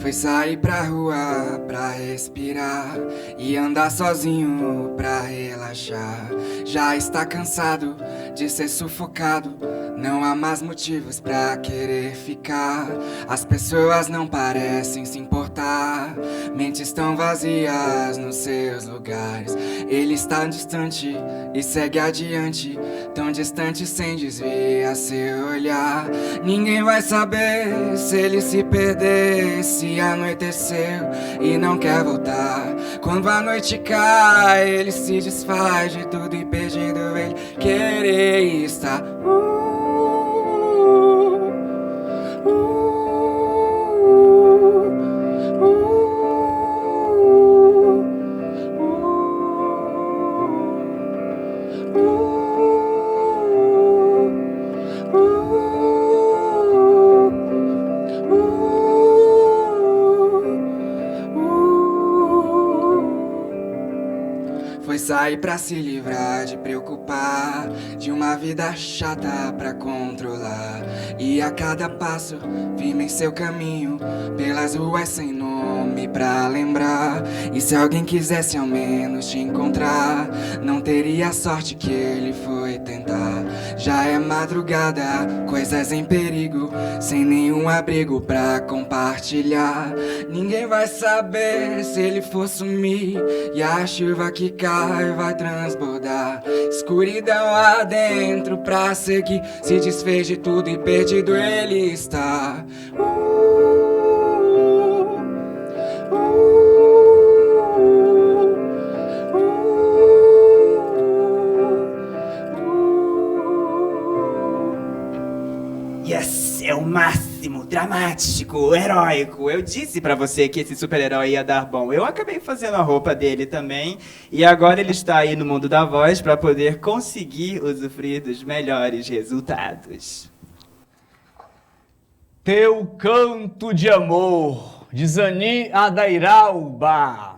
Foi sair pra rua pra respirar e andar sozinho pra relaxar. Já está cansado de ser sufocado, não há mais motivos pra querer ficar. As pessoas não parecem se importar, mentes estão vazias nos seus lugares. Ele está distante e segue adiante, tão distante sem desviar seu olhar. Ninguém vai saber se ele se perder, se anoiteceu e não quer voltar. Quando a noite cai, ele se desfaz de tudo e perdido ele querer estar. Foi sair pra se livrar de preocupar, de uma vida chata pra controlar. E a cada passo, firme em seu caminho, pelas ruas sem nome pra lembrar. E se alguém quisesse ao menos te encontrar, não teria a sorte que ele foi tentar. Já é madrugada, coisas em perigo, sem nenhum abrigo pra compartilhar. Ninguém vai saber se ele for sumir, e a chuva que cai vai transbordar. Escuridão adentro pra seguir, se desfez de tudo e perdido ele está. Yes, é o máximo, dramático, heróico. Eu disse pra você que esse super-herói ia dar bom. Eu acabei fazendo a roupa dele também. E agora ele está aí no mundo da voz pra poder conseguir usufruir dos melhores resultados. Teu canto de amor, de Zani Adairauba.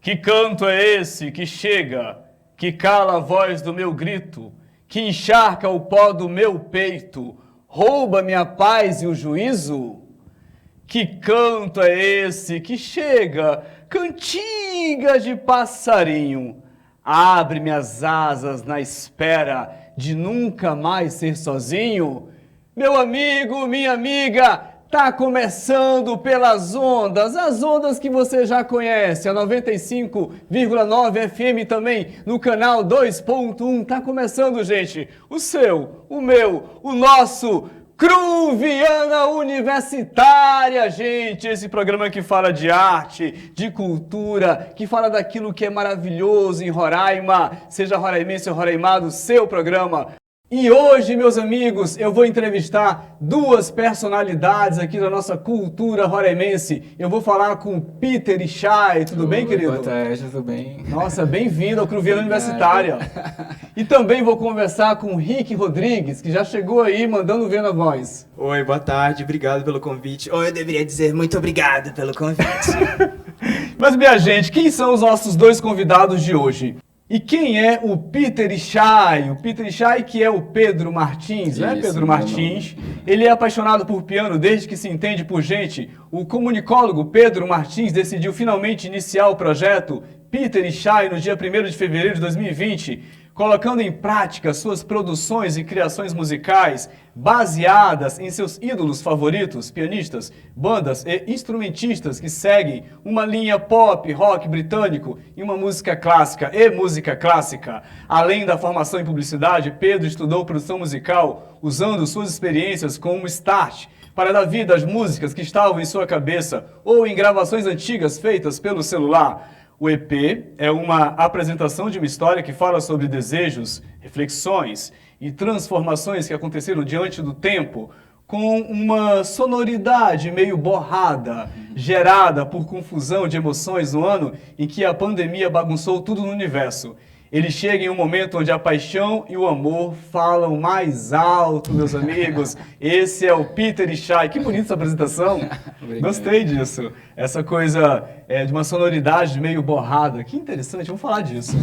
Que canto é esse que chega, que cala a voz do meu grito, que encharca o pó do meu peito, rouba minha paz e o juízo? Que canto é esse que chega, cantiga de passarinho, abre minhas asas na espera de nunca mais ser sozinho? Meu amigo, minha amiga, tá começando pelas ondas, as ondas que você já conhece, a 95,9 FM também, no canal 2.1, tá começando, gente, o seu, o meu, o nosso Cruviana Universitária, gente, esse programa que fala de arte, de cultura, que fala daquilo que é maravilhoso em Roraima, seja roraimense ou roraimado, seu programa. E hoje, meus amigos, eu vou entrevistar duas personalidades aqui da nossa cultura roraimense. Eu vou falar com Peter Ixai. Tudo bem, querido? Boa tarde, tudo bem? Nossa, bem-vindo ao Cruviana Universitária. E também vou conversar com Rick Rodrigues, que já chegou aí mandando ver na voz. Oi, boa tarde, obrigado pelo convite. Ou eu deveria dizer muito obrigado pelo convite. Mas, minha gente, quem são os nossos dois convidados de hoje? E quem é o Peter Ixai? O Peter Ixai, que é o Pedro Martins, né, Pedro Martins? Ele é apaixonado por piano desde que se entende por gente. O comunicólogo Pedro Martins decidiu finalmente iniciar o projeto Peter Ixai no dia 1º de fevereiro de 2020, colocando em prática suas produções e criações musicais baseadas em seus ídolos favoritos, pianistas, bandas e instrumentistas que seguem uma linha pop, rock britânico e uma música clássica e música clássica. Além da formação em publicidade, Pedro estudou produção musical usando suas experiências como start para dar vida às músicas que estavam em sua cabeça ou em gravações antigas feitas pelo celular. O EP é uma apresentação de uma história que fala sobre desejos, reflexões e transformações que aconteceram diante do tempo, com uma sonoridade meio borrada, gerada por confusão de emoções no ano em que a pandemia bagunçou tudo no universo. Ele chega em um momento onde a paixão e o amor falam mais alto, meus amigos. Esse é o Peter Ixai. Que bonita essa apresentação. Gostei disso. Essa coisa de uma sonoridade meio borrada. Que interessante, vamos falar disso.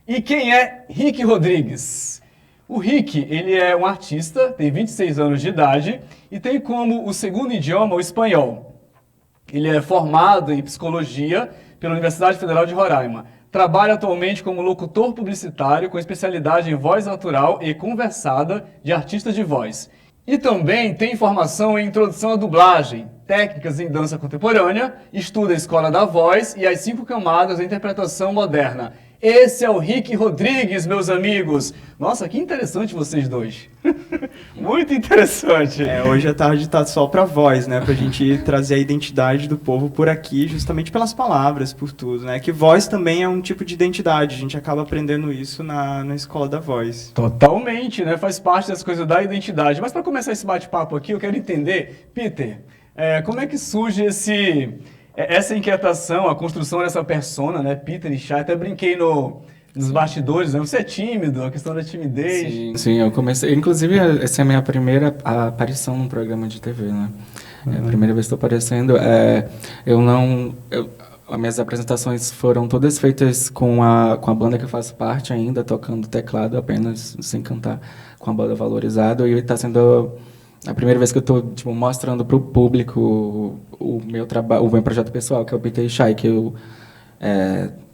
E quem é Rick Rodrigues? O Rick, ele é um artista, tem 26 anos de idade e tem como o segundo idioma o espanhol. Ele é formado em psicologia pela Universidade Federal de Roraima. Trabalha atualmente como locutor publicitário com especialidade em voz natural e conversada de artistas de voz. E também tem formação em introdução à dublagem, técnicas em dança contemporânea, estuda a escola da voz e as 5 camadas da interpretação moderna. Esse é o Rick Rodrigues, meus amigos. Nossa, que interessante vocês dois. Muito interessante. Hoje a tarde tá só pra voz, né? Pra gente trazer a identidade do povo por aqui, justamente pelas palavras, por tudo, né? Que voz também é um tipo de identidade. A gente acaba aprendendo isso na escola da voz. Totalmente, né? Faz parte das coisas da identidade. Mas para começar esse bate-papo aqui, eu quero entender, Peter, como é que surge essa inquietação, a construção dessa persona, né? Peter e Chay, até brinquei nos bastidores, né? Você é tímido, a questão da timidez. Sim, eu comecei. Inclusive, essa é a minha primeira aparição num programa de TV, né? É a primeira vez que estou aparecendo. As minhas apresentações foram todas feitas com a banda que eu faço parte ainda, tocando teclado apenas, sem cantar, com a banda Valorizado. E está sendo a primeira vez que eu estou mostrando para o público o meu projeto pessoal, que é o Peter e Chay, que eu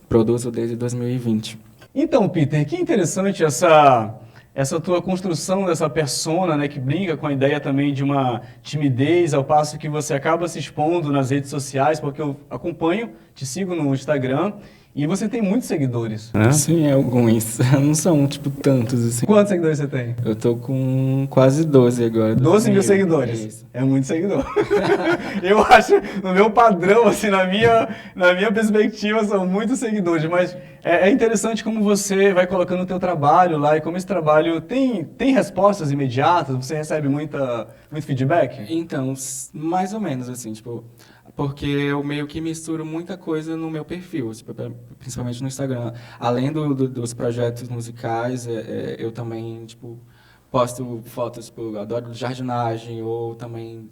produzo desde 2020. Então, Peter, que interessante essa tua construção dessa persona, né, que brinca com a ideia também de uma timidez, ao passo que você acaba se expondo nas redes sociais, porque eu acompanho, te sigo no Instagram, e você tem muitos seguidores. Sim, alguns. Não são, tantos, assim. Quantos seguidores você tem? Eu tô com quase 12 agora. 12 mil seguidores? É muito seguidor. Eu acho, no meu padrão, assim, na minha perspectiva, são muitos seguidores, mas é interessante como você vai colocando o teu trabalho lá e como esse trabalho tem respostas imediatas, você recebe muito feedback? Então, mais ou menos, assim, porque eu meio que misturo muita coisa no meu perfil, principalmente no Instagram. Além dos projetos musicais, eu também, posto fotos, eu adoro jardinagem, ou também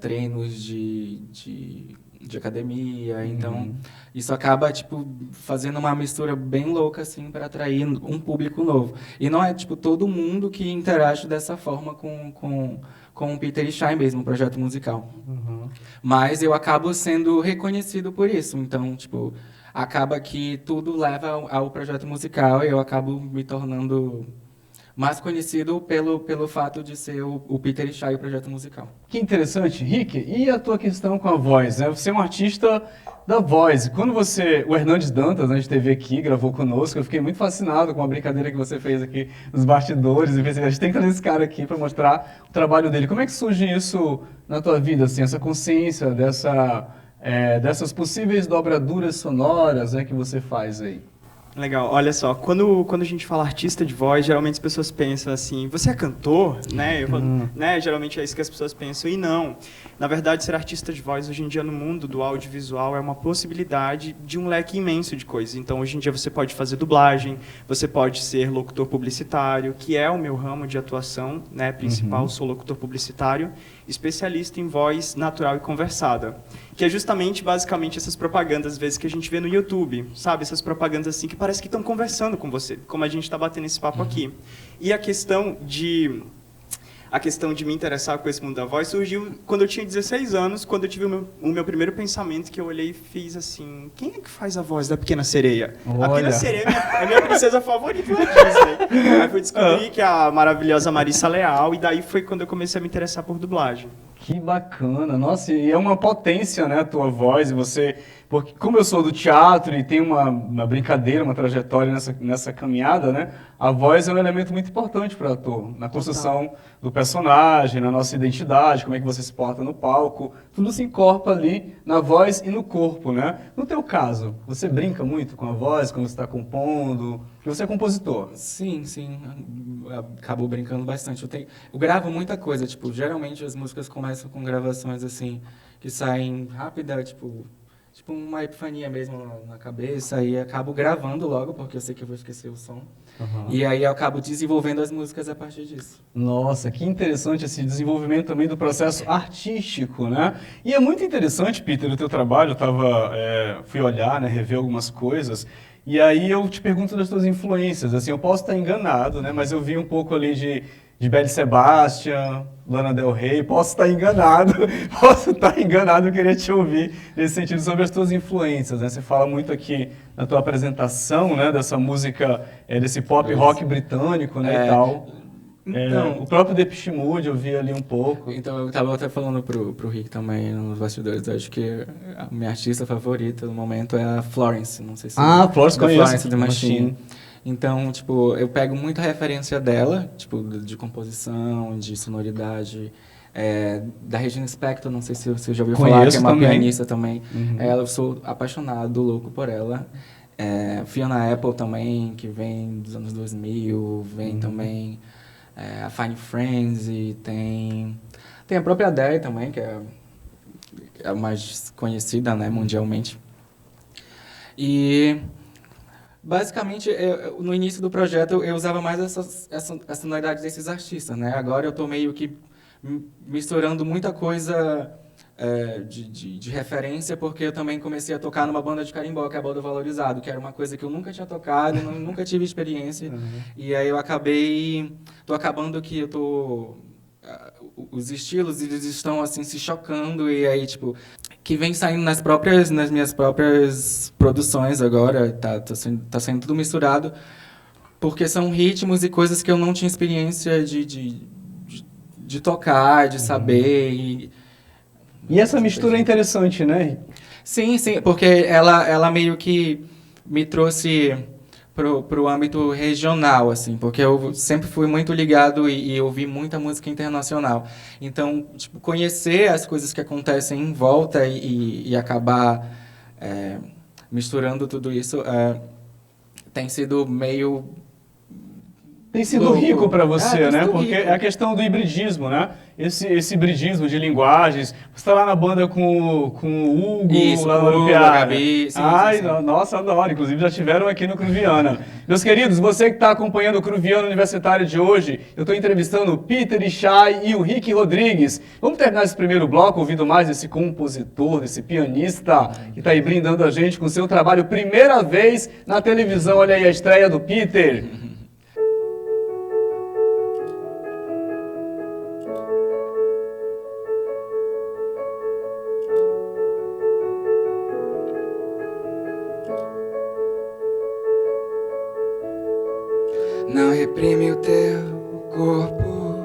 treinos de academia. Então, isso acaba, fazendo uma mistura bem louca, assim, para atrair um público novo. E não é, todo mundo que interage dessa forma com o Peter e Chay mesmo, um projeto musical. Mas eu acabo sendo reconhecido por isso. Então, acaba que tudo leva ao projeto musical e eu acabo me tornando mais conhecido pelo fato de ser o Peter e Chay, o projeto musical. Que interessante. Rick, e a tua questão com a voz, né? Você é um artista da voz. Quando o Hernandes Dantas, né, esteve aqui, gravou conosco, eu fiquei muito fascinado com a brincadeira que você fez aqui nos bastidores. E pensei, a gente tem que trazer esse cara aqui para mostrar o trabalho dele. Como é que surge isso na tua vida, assim, essa consciência dessas possíveis dobraduras sonoras, né, que você faz aí? Legal, olha só, quando a gente fala artista de voz, geralmente as pessoas pensam assim, você é cantor? Né? Geralmente é isso que as pessoas pensam, e não. Na verdade, ser artista de voz hoje em dia no mundo do audiovisual é uma possibilidade de um leque imenso de coisas. Então, hoje em dia você pode fazer dublagem, você pode ser locutor publicitário, que é o meu ramo de atuação, né, principal, sou locutor publicitário, especialista em voz natural e conversada, que é justamente, basicamente, essas propagandas, às vezes, que a gente vê no YouTube, sabe? Essas propagandas assim que parece que estão conversando com você, como a gente está batendo esse papo aqui. E a questão de me interessar com esse mundo da voz surgiu quando eu tinha 16 anos, quando eu tive o meu primeiro pensamento, que eu olhei e fiz assim, quem é que faz a voz da Pequena Sereia? Olha. A Pequena Sereia é a minha princesa favorita da Disney. Aí fui descobrir que é a maravilhosa Marissa Leal, e daí foi quando eu comecei a me interessar por dublagem. Que bacana, nossa, e é uma potência, né, a tua voz, e você, porque como eu sou do teatro e tenho uma brincadeira, uma trajetória nessa caminhada, né, a voz é um elemento muito importante para o ator, na construção do personagem, na nossa identidade, como é que você se porta no palco, tudo se incorpora ali na voz e no corpo, né? No teu caso, você brinca muito com a voz quando você está compondo, porque você é compositor. Sim, acabo brincando bastante. Eu gravo muita coisa, geralmente as músicas começam com gravações assim, que saem rápida, tipo uma epifania mesmo na cabeça, e acabo gravando logo, porque eu sei que eu vou esquecer o som. E aí eu acabo desenvolvendo as músicas a partir disso. Nossa, que interessante esse desenvolvimento também do processo artístico, né? E é muito interessante, Peter, o teu trabalho, fui olhar, né, rever algumas coisas, e aí eu te pergunto das tuas influências, assim, eu posso estar enganado, né, mas eu vi um pouco ali de Belle Sebastian, Lana Del Rey. Posso estar enganado, eu queria te ouvir nesse sentido sobre as tuas influências, né? Você fala muito aqui na tua apresentação, né, dessa música, desse pop rock britânico, né, e tal. Então, O próprio Depeche Mode eu vi ali um pouco. Então, eu tava até falando pro Rick também nos bastidores, eu acho que a minha artista favorita no momento é a Florence, não sei se... Florence conheço. Florence The Machine. Então, tipo, eu pego muita referência dela, tipo, de composição, de sonoridade, da Regina Spektor, não sei se você já ouviu falar, que é uma pianista também. Eu sou apaixonado, louco por ela. Fiona Apple também, que vem dos anos 2000, vem também a Fine Friends, e tem a própria Adele também, que é a mais conhecida, né, mundialmente. E... basicamente, no início do projeto, eu usava mais essa sonoridade desses artistas, né? Agora eu estou meio que misturando muita coisa de referência, porque eu também comecei a tocar numa banda de carimbó, que é a Banda Valorizado, que era uma coisa que eu nunca tinha tocado, nunca tive experiência. E aí eu tô acabando que os estilos, eles estão, assim, se chocando, e aí, tipo... que vem saindo nas minhas próprias produções agora, tá sendo tudo misturado, porque são ritmos e coisas que eu não tinha experiência de tocar, de saber. E essa mistura é interessante, né? Sim, porque ela meio que me trouxe pro âmbito regional, assim, porque eu sempre fui muito ligado e ouvi muita música internacional. Então, tipo, conhecer as coisas que acontecem em volta e acabar misturando tudo isso tem sido meio... Tem sido louco. rico para você, né? Porque rico. é a questão do hibridismo, né? Esse hibridismo de linguagens. Você está lá na banda com o Hugo, Isso, lá com o no Hugo, Piara. a Gabi, sim. Nossa, adoro. Inclusive já estiveram aqui no Cruviana. Meus queridos, você que está acompanhando o Cruviana Universitário de hoje, eu estou entrevistando o Peter Ishai e o Rick Rodrigues. Vamos terminar esse primeiro bloco ouvindo mais desse compositor, desse pianista que está aí brindando a gente com seu trabalho. Primeira vez na televisão, olha aí a estreia do Peter. Não reprime o teu corpo,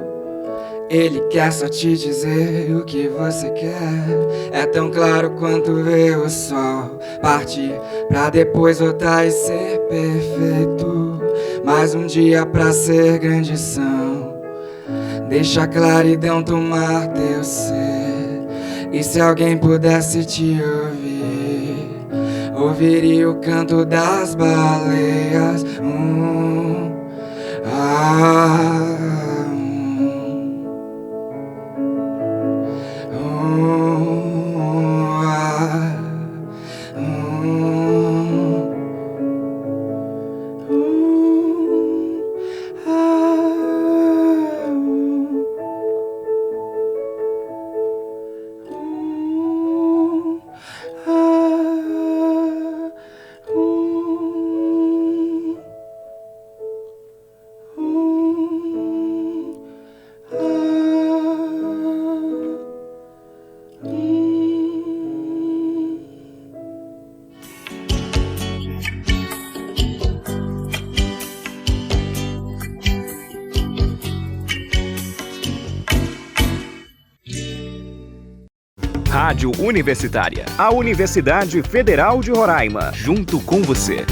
ele quer só te dizer o que você quer. É tão claro quanto ver o sol partir pra depois voltar e ser perfeito. Mais um dia pra ser grande são, deixa a claridão tomar teu ser. E se alguém pudesse te ouvir, ouviria o canto das baleias. Rádio Universitária, a Universidade Federal de Roraima, junto com você.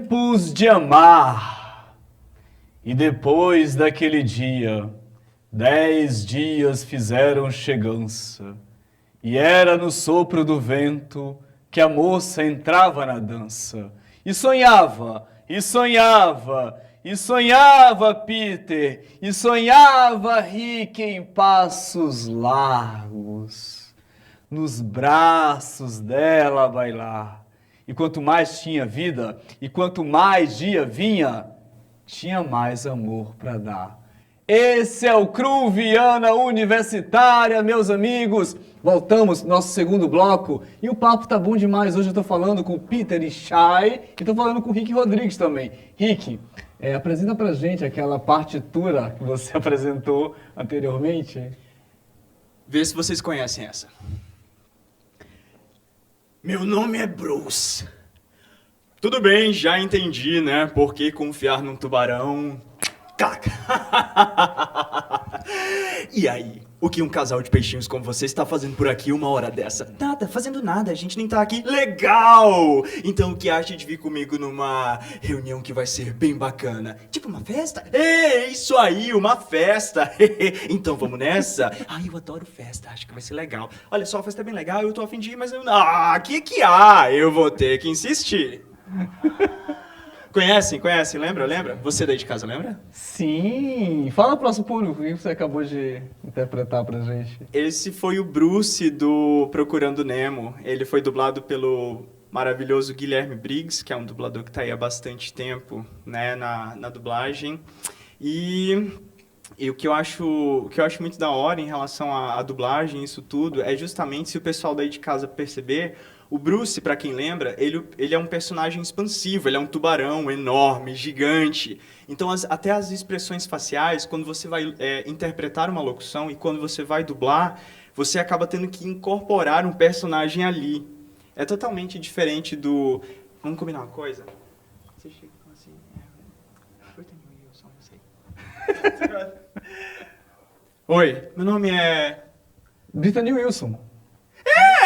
tempos de amar. E depois daquele dia, 10 dias fizeram chegança. E era no sopro do vento que a moça entrava na dança. E sonhava, e sonhava, e sonhava Peter, e sonhava Rick em passos largos, nos braços dela a bailar. E quanto mais tinha vida, e quanto mais dia vinha, tinha mais amor para dar. Esse é o CRU Viana Universitária, meus amigos. Voltamos pro nosso segundo bloco e o papo tá bom demais. Hoje eu tô falando com o Peter Ishai e tô falando com o Rick Rodrigues também. Rick, apresenta pra gente aquela partitura que você apresentou anteriormente. Vê se vocês conhecem essa. Meu nome é Bruce. Tudo bem, já entendi, né? Por que confiar num tubarão? E aí, o que um casal de peixinhos como você está fazendo por aqui uma hora dessa? Nada, fazendo nada, a gente nem tá aqui. Legal! Então o que acha de vir comigo numa reunião que vai ser bem bacana? Tipo uma festa? Isso aí, uma festa! Então vamos nessa? Ai, eu adoro festa, acho que vai ser legal. Olha só, a festa é bem legal, eu tô a fim de ir, mas eu... que há? Eu vou ter que insistir. Conhecem? Lembra? Você daí de casa, lembra? Sim! Fala pro nosso público, o que você acabou de interpretar pra gente? Esse foi o Bruce do Procurando Nemo. Ele foi dublado pelo maravilhoso Guilherme Briggs, que é um dublador que tá aí há bastante tempo, né, na dublagem. E o que eu acho muito da hora em relação à dublagem, isso tudo, é justamente, se o pessoal daí de casa perceber, o Bruce, para quem lembra, ele é um personagem expansivo, ele é um tubarão enorme, gigante. Então, até as expressões faciais, quando você vai interpretar uma locução e quando você vai dublar, você acaba tendo que incorporar um personagem ali. É totalmente diferente do... Vamos combinar uma coisa? Você chega e fala assim... Brittany Wilson, não sei. Oi, meu nome é... Brittany Wilson.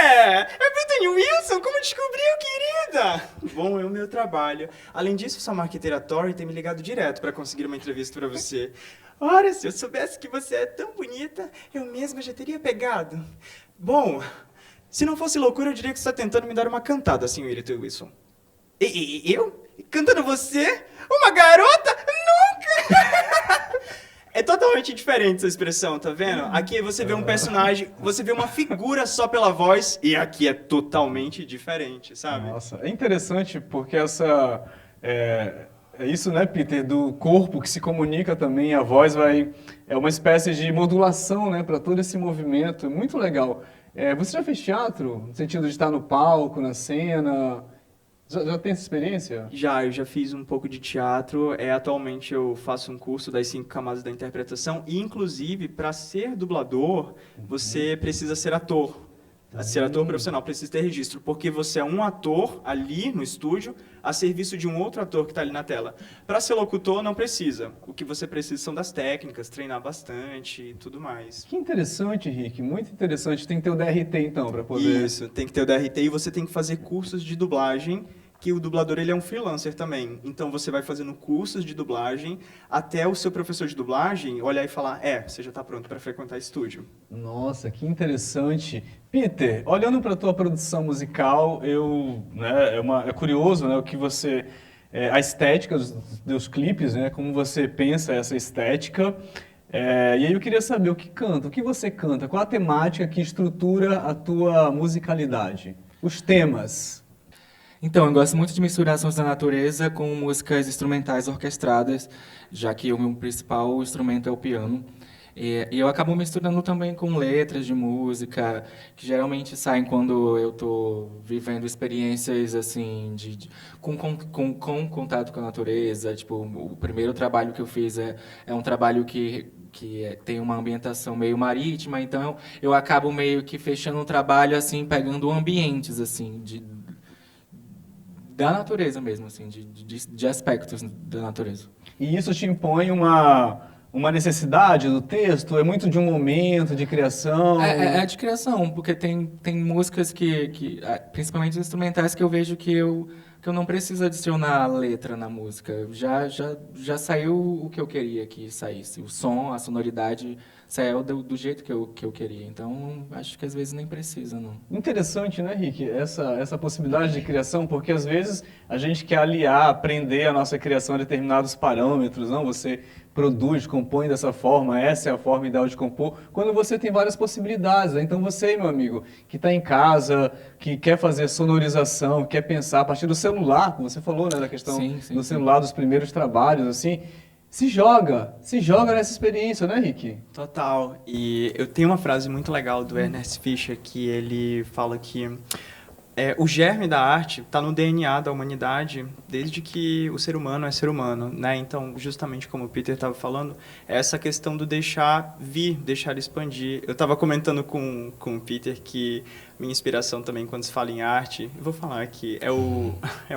É Brittany Wilson, como descobriu, querida? Bom, é o meu trabalho. Além disso, sua marqueteira Tori tem me ligado direto para conseguir uma entrevista para você. Ora, se eu soubesse que você é tão bonita, eu mesma já teria pegado. Bom, se não fosse loucura, eu diria que você está tentando me dar uma cantada, senhorita Wilson. Eu? Cantando você? Uma garota? Nunca! É totalmente diferente essa expressão, tá vendo? Aqui você vê um personagem, você vê uma figura só pela voz, e aqui é totalmente diferente, sabe? Nossa, é interessante porque é isso, né, Peter, do corpo que se comunica também, a voz é uma espécie de modulação, né, para todo esse movimento, é muito legal. Você já fez teatro, no sentido de estar no palco, na cena? Já tem essa experiência? Eu já fiz um pouco de teatro. Atualmente eu faço um curso das 5 camadas da interpretação. E, inclusive, para ser dublador, você precisa ser ator. Ser ator profissional precisa ter registro, porque você é um ator ali no estúdio a serviço de um outro ator que está ali na tela. Para ser locutor, não precisa. O que você precisa são das técnicas, treinar bastante e tudo mais. Que interessante, Rick. Muito interessante. Tem que ter o DRT, então, para poder... Isso, tem que ter o DRT e você tem que fazer cursos de dublagem, que o dublador ele é um freelancer também. Então você vai fazendo cursos de dublagem até o seu professor de dublagem olhar e falar, você já está pronto para frequentar estúdio. Nossa, que interessante. Peter, olhando para a tua produção musical, é curioso, né, o que você... a estética dos clipes, né, como você pensa essa estética. E aí eu queria saber o que você canta, qual a temática que estrutura a tua musicalidade, os temas. Então, eu gosto muito de misturar sons da natureza com músicas instrumentais orquestradas, já que o meu principal instrumento é o piano. E eu acabo misturando também com letras de música, que geralmente saem quando eu estou vivendo experiências assim, com contato com a natureza. Tipo, o primeiro trabalho que eu fiz é um trabalho que tem uma ambientação meio marítima, então eu acabo meio que fechando o trabalho, assim, pegando ambientes, assim, da natureza mesmo, assim, de aspectos da natureza. E isso te impõe uma necessidade do texto? É muito de um momento de criação? É de criação, porque tem músicas que principalmente instrumentais, que eu vejo que eu que eu não preciso adicionar letra na música. Já saiu o que eu queria que saísse. O som, a sonoridade saiu do jeito que eu queria. Então, acho que às vezes nem precisa, não. Interessante, né, Rick? Essa possibilidade de criação, porque às vezes a gente quer aliar, aprender a nossa criação a determinados parâmetros, não? Você produz, compõe dessa forma, essa é a forma ideal de compor, quando você tem várias possibilidades. Né? Então você, meu amigo, que está em casa, que quer fazer sonorização, quer pensar a partir do celular, como você falou, né, da questão do celular, dos primeiros trabalhos, assim, se joga nessa experiência, né, Rick? Total. E eu tenho uma frase muito legal do Ernest Fischer que ele fala que o germe da arte está no DNA da humanidade desde que o ser humano é ser humano, né? Então, justamente como o Peter estava falando, essa questão do deixar vir, deixar expandir. Eu estava comentando com o Peter que minha inspiração também quando se fala em arte, eu vou falar aqui, é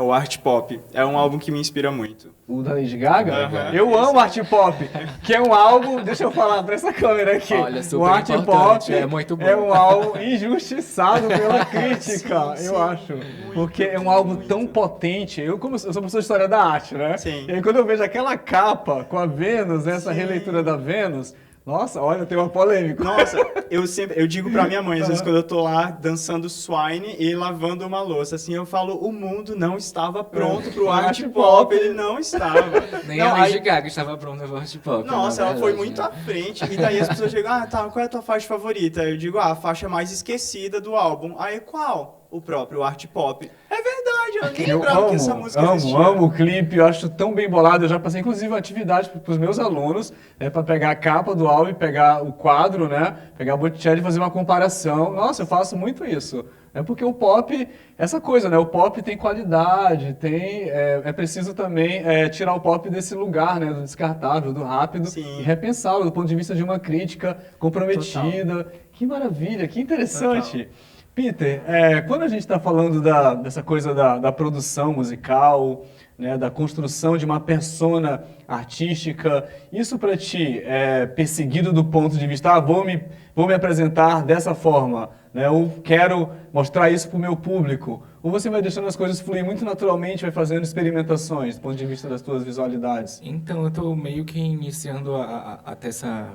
o art pop. É um álbum que me inspira muito. O da Lady Gaga? Eu amo art pop, que é um álbum, deixa eu falar pra essa câmera aqui. Olha, super o art importante, pop é muito bom. É um álbum injustiçado pela crítica, eu acho. Porque é um álbum tão potente. Eu sou professor de história da arte, né? Sim. E aí quando eu vejo aquela capa com a Vênus, essa releitura da Vênus, nossa, olha, tem uma polêmica. Nossa, eu digo pra minha mãe, às vezes, quando eu tô lá dançando swine e lavando uma louça, assim, eu falo, o mundo não estava pronto pro art pop, ele não estava. Nem a Lady Gaga estava pronta pro art pop. Nossa, ela foi muito à frente. E daí as pessoas chegam, tá, qual é a tua faixa favorita? Eu digo, a faixa mais esquecida do álbum. Aí, qual? O próprio art pop. É verdade, eu nem lembrava que essa música existia. Amo o clipe, eu acho tão bem bolado. Eu já passei, inclusive, uma atividade para os meus alunos, para pegar a capa do álbum e pegar o quadro, né? Pegar o Botticelli e fazer uma comparação. Nossa, eu faço muito isso. É porque o pop, essa coisa, né? O pop tem qualidade, é preciso também tirar o pop desse lugar, né? Do descartável, do rápido, Sim. e repensá-lo do ponto de vista de uma crítica comprometida. Total. Que maravilha, que interessante. Total. Peter, quando a gente está falando dessa coisa da produção musical, né, da construção de uma persona artística, isso para ti é perseguido do ponto de vista, vou me apresentar dessa forma, né, eu quero mostrar isso para o meu público, ou você vai deixando as coisas fluir muito naturalmente, vai fazendo experimentações do ponto de vista das tuas visualidades? Então, eu estou meio que iniciando até essa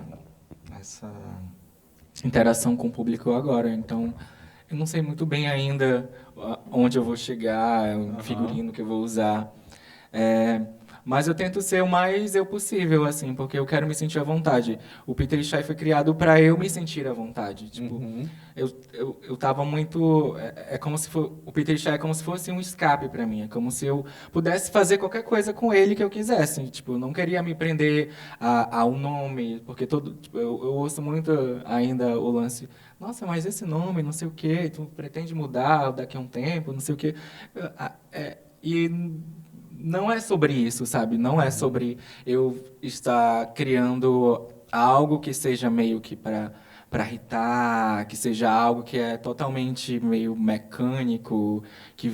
interação com o público agora, então eu não sei muito bem ainda onde eu vou chegar, o figurino que eu vou usar. Mas eu tento ser o mais eu possível, assim, porque eu quero me sentir à vontade. O Peter Shai foi criado para eu me sentir à vontade. Tipo, eu tava muito... o Peter Shai é como se fosse um escape para mim. É como se eu pudesse fazer qualquer coisa com ele que eu quisesse. Tipo, eu não queria me prender ao nome, porque eu ouço muito ainda o lance... Nossa, mas esse nome, não sei o quê, tu pretende mudar daqui a um tempo, não sei o quê. E não é sobre isso, sabe? Não é sobre eu estar criando algo que seja meio que para irritar, que seja algo que é totalmente meio mecânico, que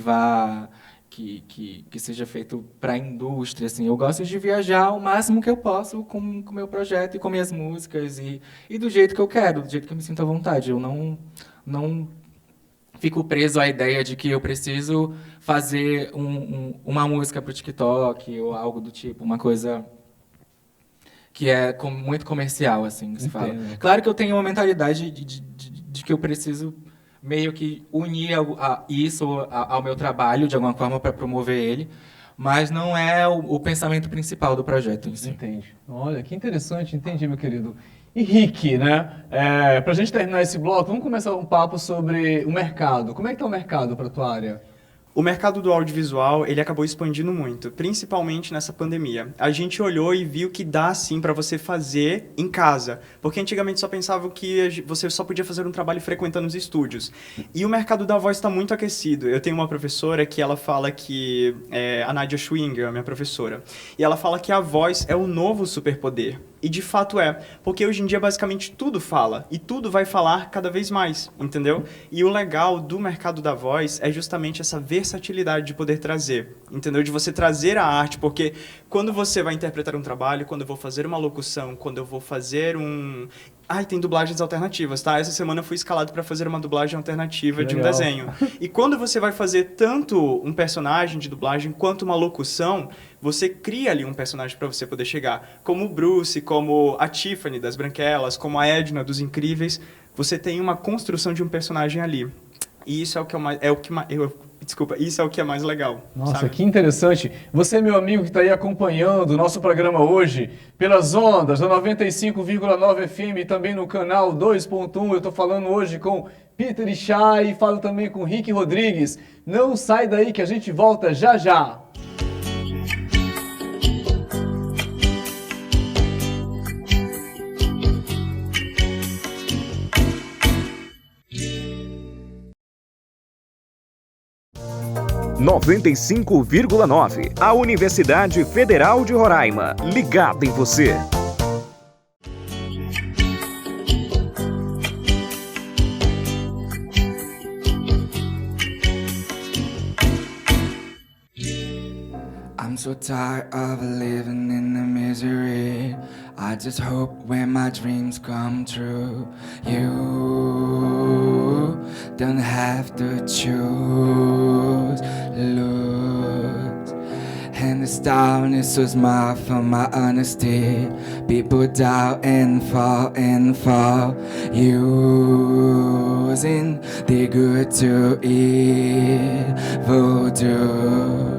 seja feito para a indústria, assim. Eu gosto de viajar o máximo que eu posso com o meu projeto e com minhas músicas e do jeito que eu quero, do jeito que eu me sinto à vontade. Eu não fico preso à ideia de que eu preciso fazer uma música para o TikTok ou algo do tipo, uma coisa que é muito comercial, assim, que se fala. Claro que eu tenho uma mentalidade de que eu preciso meio que unir isso ao meu trabalho, de alguma forma, para promover ele, mas não é o pensamento principal do projeto em si. Entendi. Olha, que interessante, entendi, meu querido. E Rick, né? Para a gente terminar esse bloco, vamos começar um papo sobre o mercado. Como é que está o mercado para a tua área? O mercado do audiovisual, ele acabou expandindo muito, principalmente nessa pandemia. A gente olhou e viu que dá sim para você fazer em casa, porque antigamente só pensava que você só podia fazer um trabalho frequentando os estúdios. E o mercado da voz está muito aquecido. Eu tenho uma professora que ela fala que a Nadia Schwinger, a minha professora, e ela fala que a voz é o novo superpoder. E de fato porque hoje em dia basicamente tudo fala, e tudo vai falar cada vez mais, entendeu? E o legal do mercado da voz é justamente essa versatilidade de poder trazer, entendeu? De você trazer a arte, porque quando você vai interpretar um trabalho, quando eu vou fazer uma locução, quando eu vou fazer Tem dublagens alternativas, tá? Essa semana eu fui escalado para fazer uma dublagem alternativa de um legal. desenho. E quando você vai fazer tanto um personagem de dublagem quanto uma locução, você cria ali um personagem para você poder chegar. Como o Bruce, como a Tiffany das Branquelas, como a Edna dos Incríveis, você tem uma construção de um personagem ali. E isso é o que isso é o que é mais legal. Nossa, sabe? que interessante. Você, meu amigo, que está aí acompanhando o nosso programa hoje, pelas ondas da 95,9 FM e também no canal 2.1, eu estou falando hoje com Peter Ichay e falo também com Rick Rodrigues. Não sai daí que a gente volta já já. (95,9) A Universidade Federal de Roraima. Ligada em você. I'm so tired of living in the misery. I just hope when my dreams come true, you don't have to choose, lose. And this town is so smart for my honesty. People doubt and fall. Using the good to evil do.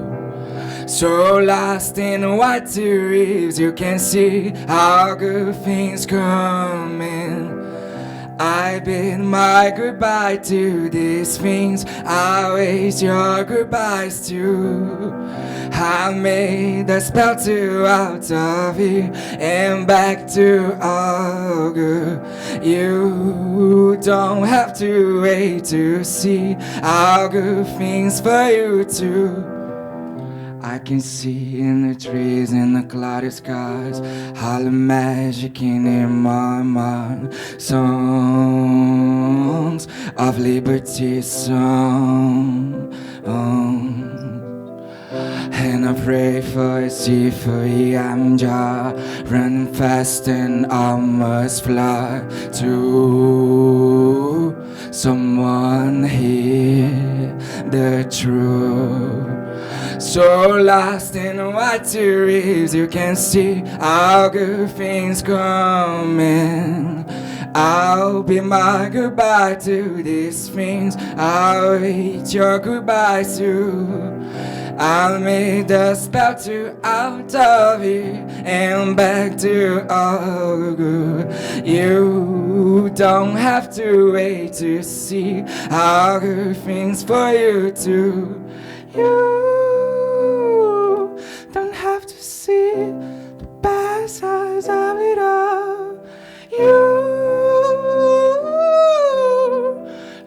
So lost in what dreams, you can see how good things coming. I bid my goodbye to these things, I wish your goodbyes too. I made a spell to out of here and back to all good. You don't have to wait to see how good things for you too. I can see in the trees, in the cloudy skies, all the magic in my mind. Songs of liberty song. And I pray for a sea for I'm just running fast and I must fly to someone hear the truth. So lost in what dreams, you can see how good things coming. I'll be my goodbye to these things, I'll wait your goodbyes too. I'll make the spell to out of here and back to all good. You don't have to wait to see how good things for you too. You don't have to see the bad sides of it all. You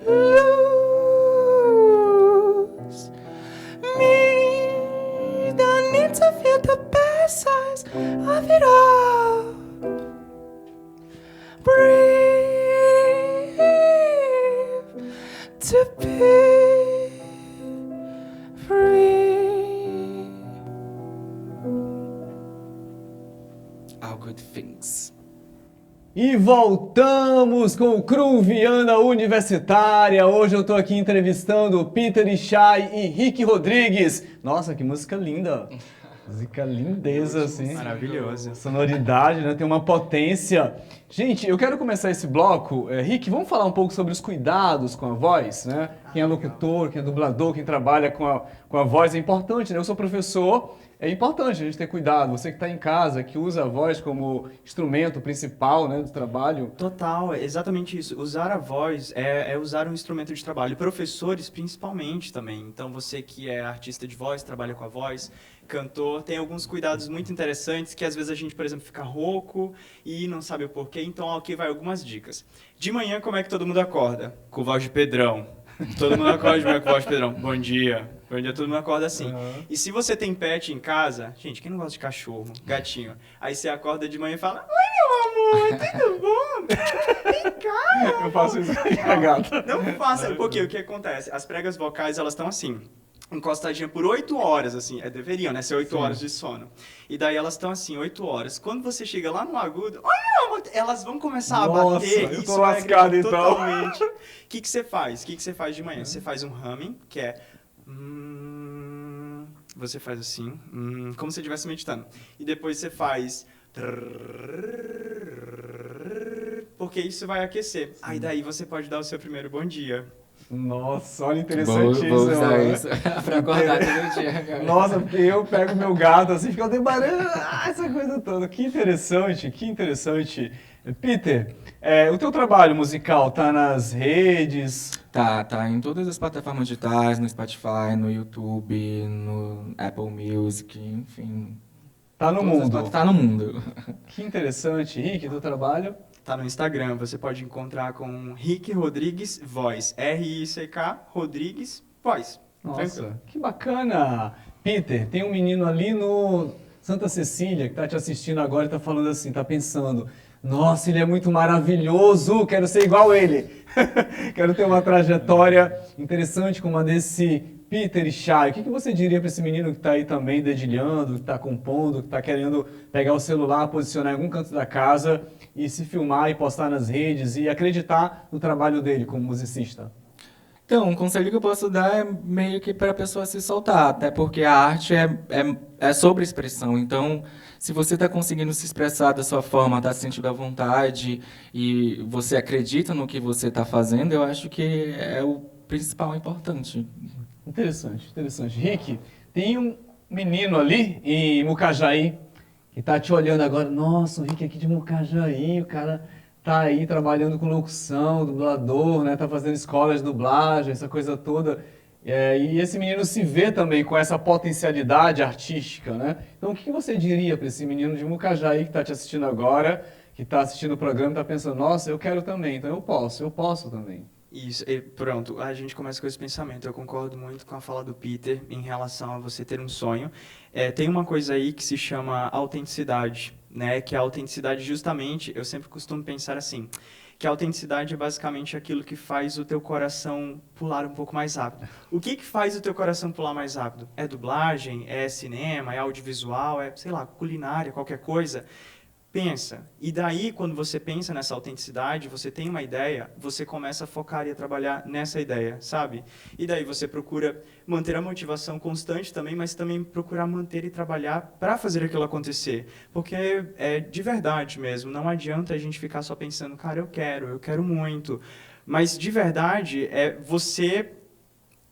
lose me. Don't need to feel the bad sides of it all. Breathe to be free. All good things. E voltamos com o CRU Viana Universitária. Hoje eu tô aqui entrevistando Peter Ichay e Rick Rodrigues. Nossa, que música linda! Música lindeza, assim. Maravilhoso. Sonoridade, né? Tem uma potência. Gente, eu quero começar esse bloco. Rick, vamos falar um pouco sobre os cuidados com a voz, né? Quem é locutor, quem é dublador, quem trabalha com a voz é importante, né? Eu sou professor, é importante a gente ter cuidado. Você que está em casa, que usa a voz como instrumento principal, né, do trabalho. Total, é exatamente isso. Usar a voz é usar um instrumento de trabalho. Professores, principalmente, também. Então, você que é artista de voz, trabalha com a voz, cantor, tem alguns cuidados muito interessantes que às vezes a gente, por exemplo, fica rouco e não sabe o porquê. Então, aqui vai algumas dicas. De manhã, como é que todo mundo acorda? Com voz de Pedrão. Todo mundo acorda de manhã com voz de Pedrão. Bom dia. Bom dia, todo mundo acorda assim. Uhum. E se você tem pet em casa, gente, quem não gosta de cachorro, gatinho, aí você acorda de manhã e fala: oi, meu amor, tudo bom? Vem cá. Eu faço isso com a gata. Não faça, porque o que acontece? As pregas vocais, elas estão assim, encostadinha por 8 horas, assim, deveriam, né, ser 8 horas de sono. E daí elas estão assim, 8 horas. Quando você chega lá no agudo, oi, meu Calma, elas vão começar Nossa, a bater. eu tô isso lascado, então. totalmente. O que você faz? O que você faz de manhã? Você faz um humming, que é... você faz assim, como se você estivesse meditando. E depois você faz... porque isso vai aquecer. Aí daí você pode dar o seu primeiro bom dia. Nossa, olha, interessantíssimo. Vou usar né? isso pra acordar todo dia, cara. Nossa, porque eu pego meu gato assim, fica debarando, essa coisa toda. Que interessante, que interessante. Peter, o teu trabalho musical tá nas redes? Tá em todas as plataformas digitais, no Spotify, no YouTube, no Apple Music, enfim. Tá no mundo. Tá no mundo. Que interessante. Rick, teu trabalho? Tá no Instagram, você pode encontrar com Rick Rodrigues Voz. R-I-C-K Rodrigues Voz. Nossa, Tranquilo. que bacana. Peter, tem um menino ali no Santa Cecília que tá te assistindo agora e tá falando assim, tá pensando, nossa, ele é muito maravilhoso, quero ser igual ele. Quero ter uma trajetória interessante como a desse Peter Ishai. O que você diria para esse menino que está aí também dedilhando, que está compondo, que está querendo pegar o celular, posicionar em algum canto da casa e se filmar e postar nas redes e acreditar no trabalho dele como musicista? Então, um conselho que eu posso dar é meio que para a pessoa se soltar, até porque a arte é sobre expressão. Então, se você está conseguindo se expressar da sua forma, está se sentindo à vontade e você acredita no que você está fazendo, eu acho que é o principal importante. Interessante, interessante. Rick, tem um menino ali em Mucajaí que está te olhando agora. Nossa, o Rick é aqui de Mucajaí, o cara tá aí trabalhando com locução, dublador, né? Tá fazendo escola de dublagem, essa coisa toda. E esse menino se vê também com essa potencialidade artística, né? Então, o que você diria para esse menino de Mucajaí que está te assistindo agora, que está assistindo o programa e está pensando, nossa, eu quero também, então eu posso também. Isso, e pronto, a gente começa com esse pensamento. Eu concordo muito com a fala do Peter em relação a você ter um sonho. Tem uma coisa aí que se chama autenticidade, né? Que a autenticidade, justamente, eu sempre costumo pensar assim, que a autenticidade é basicamente aquilo que faz o teu coração pular um pouco mais rápido. O que faz o teu coração pular mais rápido? É dublagem? É cinema? É audiovisual? É, sei lá, culinária, qualquer coisa? Pensa. E daí, quando você pensa nessa autenticidade, você tem uma ideia, você começa a focar e a trabalhar nessa ideia, sabe? E daí você procura manter a motivação constante também, mas também procurar manter e trabalhar para fazer aquilo acontecer. Porque é de verdade mesmo, não adianta a gente ficar só pensando, cara, eu quero muito. Mas de verdade, é você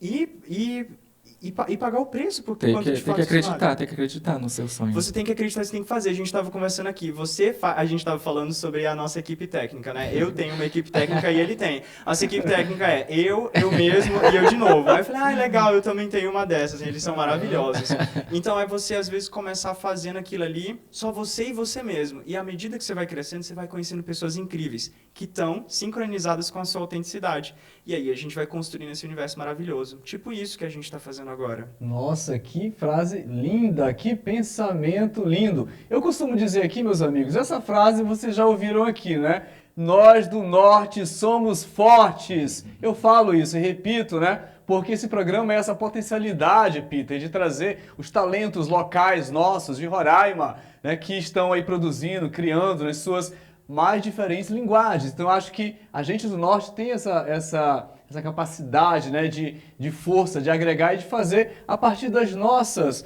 ir pagar o preço por Tem quanto que de fato acreditar, tem que acreditar no seu sonho. você tem que acreditar, você tem que fazer. A gente estava conversando aqui. A gente estava falando sobre a nossa equipe técnica, né? Eu tenho uma equipe técnica e ele tem. Nossa equipe técnica é eu mesmo e eu de novo. Aí eu falei, legal, eu também tenho uma dessas. Eles são maravilhosos. Então é você, às vezes, começar fazendo aquilo ali, só você e você mesmo. E à medida que você vai crescendo, você vai conhecendo pessoas incríveis, que estão sincronizadas com a sua autenticidade. E aí a gente vai construindo esse universo maravilhoso. Tipo isso que a gente está fazendo agora. Nossa, que frase linda, que pensamento lindo. Eu costumo dizer aqui, meus amigos, essa frase vocês já ouviram aqui, né? Nós do Norte somos fortes. Eu falo isso e repito, né? Porque esse programa é essa potencialidade, Peter, de trazer os talentos locais nossos de Roraima, né? Que estão aí produzindo, criando nas suas mais diferentes linguagens. Então, eu acho que a gente do Norte tem essa capacidade, né, de força, de agregar e de fazer a partir das nossas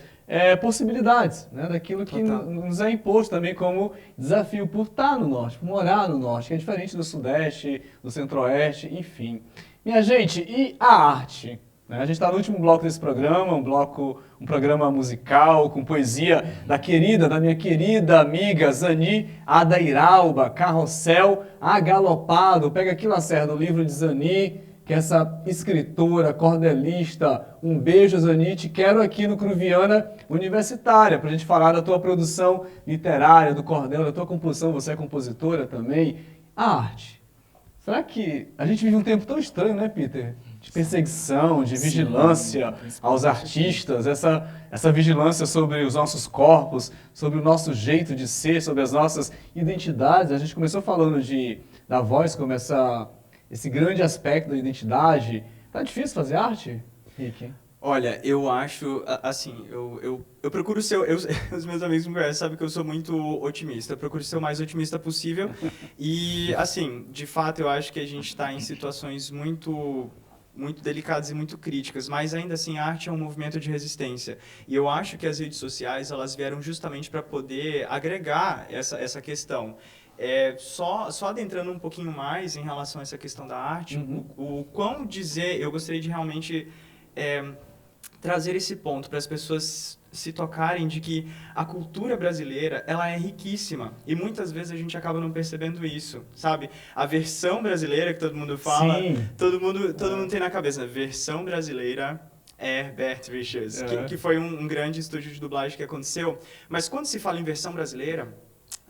possibilidades, né, daquilo que nos é imposto também como desafio por estar no Norte, por morar no Norte, que é diferente do Sudeste, do Centro-Oeste, enfim. Minha gente, e a arte? A gente está no último bloco desse programa, um programa musical com poesia da minha querida amiga Zani Adairauba, Carrossel Agalopado. Pega aqui, Lacerda, o livro de Zani, que é essa escritora, cordelista. Um beijo, Zani, te quero aqui no Cruviana Universitária, para a gente falar da tua produção literária, do cordel, da tua composição, você é compositora também. A arte. Será que a gente vive um tempo tão estranho, né, Peter? De perseguição, de vigilância aos artistas, essa vigilância sobre os nossos corpos, sobre o nosso jeito de ser, sobre as nossas identidades. A gente começou falando da voz como esse grande aspecto da identidade. Tá difícil fazer arte, Rick? Olha, eu acho, assim, eu procuro ser, os meus amigos me conhecem, sabem que eu sou muito otimista, eu procuro ser o mais otimista possível e, assim, de fato, eu acho que a gente está em situações muito delicadas e muito críticas, mas ainda assim a arte é um movimento de resistência. E eu acho que as redes sociais, elas vieram justamente para poder agregar essa questão. Só adentrando um pouquinho mais em relação a essa questão da arte, o quão dizer, eu gostaria de realmente trazer esse ponto para as pessoas se tocarem de que a cultura brasileira, ela é riquíssima. E muitas vezes a gente acaba não percebendo isso, sabe? A versão brasileira que todo mundo fala, todo mundo tem na cabeça, versão brasileira é Herbert Richards, que foi um grande estúdio de dublagem que aconteceu. Mas quando se fala em versão brasileira,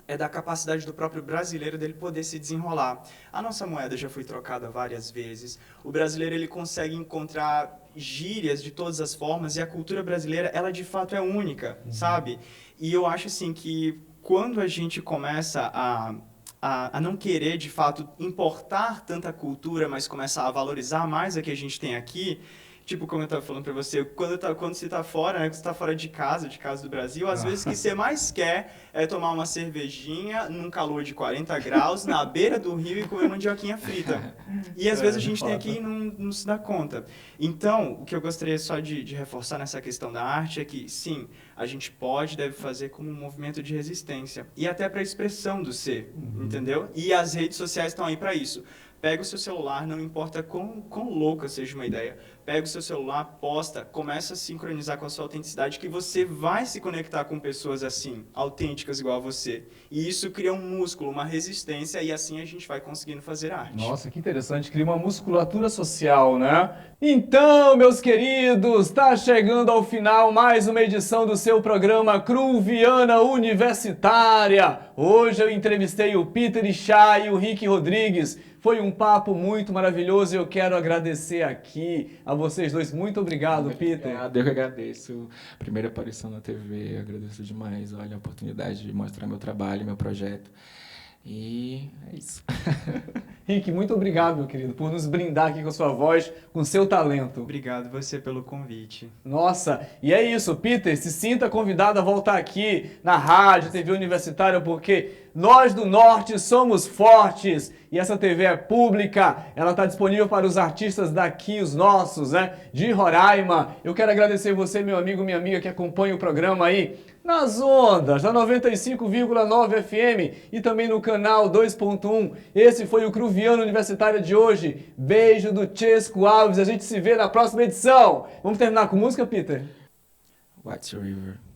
é da capacidade do próprio brasileiro dele poder se desenrolar. A nossa moeda já foi trocada várias vezes. O brasileiro ele consegue encontrar gírias de todas as formas e a cultura brasileira, ela de fato é única, sabe? E eu acho assim que quando a gente começa a não querer de fato importar tanta cultura, mas começa a valorizar mais a que a gente tem aqui, tipo, como eu estava falando para você, quando você está fora, né, quando você está fora de casa do Brasil, às vezes o que você mais quer é tomar uma cervejinha num calor de 40 graus, na beira do rio e comer mandioquinha frita. E às vezes a gente tem aqui e não se dá conta. Então, o que eu gostaria só de reforçar nessa questão da arte é que, sim, a gente deve fazer como um movimento de resistência. E até para a expressão do ser, entendeu? E as redes sociais estão aí para isso. Pega o seu celular, não importa quão louca seja uma ideia, pega o seu celular, posta, começa a sincronizar com a sua autenticidade, que você vai se conectar com pessoas assim, autênticas igual a você. E isso cria um músculo, uma resistência, e assim a gente vai conseguindo fazer arte. Nossa, que interessante, cria uma musculatura social, né? Então, meus queridos, está chegando ao final mais uma edição do seu programa Cruviana Universitária. Hoje eu entrevistei o Peter Ichay e o Rick Rodrigues. Foi um papo muito maravilhoso e eu quero agradecer aqui a vocês dois. Muito obrigado, Peter. Eu que agradeço. Primeira aparição na TV, agradeço demais. Olha, a oportunidade de mostrar meu trabalho, meu projeto. E é isso. Rick, muito obrigado, meu querido, por nos brindar aqui com a sua voz, com seu talento. Obrigado você pelo convite. Nossa, e é isso, Peter, se sinta convidado a voltar aqui na Rádio TV Universitária, porque nós do Norte somos fortes e essa TV é pública, ela está disponível para os artistas daqui, os nossos, né, de Roraima. Eu quero agradecer você, meu amigo, minha amiga, que acompanha o programa aí nas ondas da 95,9 FM e também no canal 2.1. Esse foi o Cruviano Universitário de hoje. Beijo do Chesco Alves, a gente se vê na próxima edição. Vamos terminar com música, Peter? What's Your River?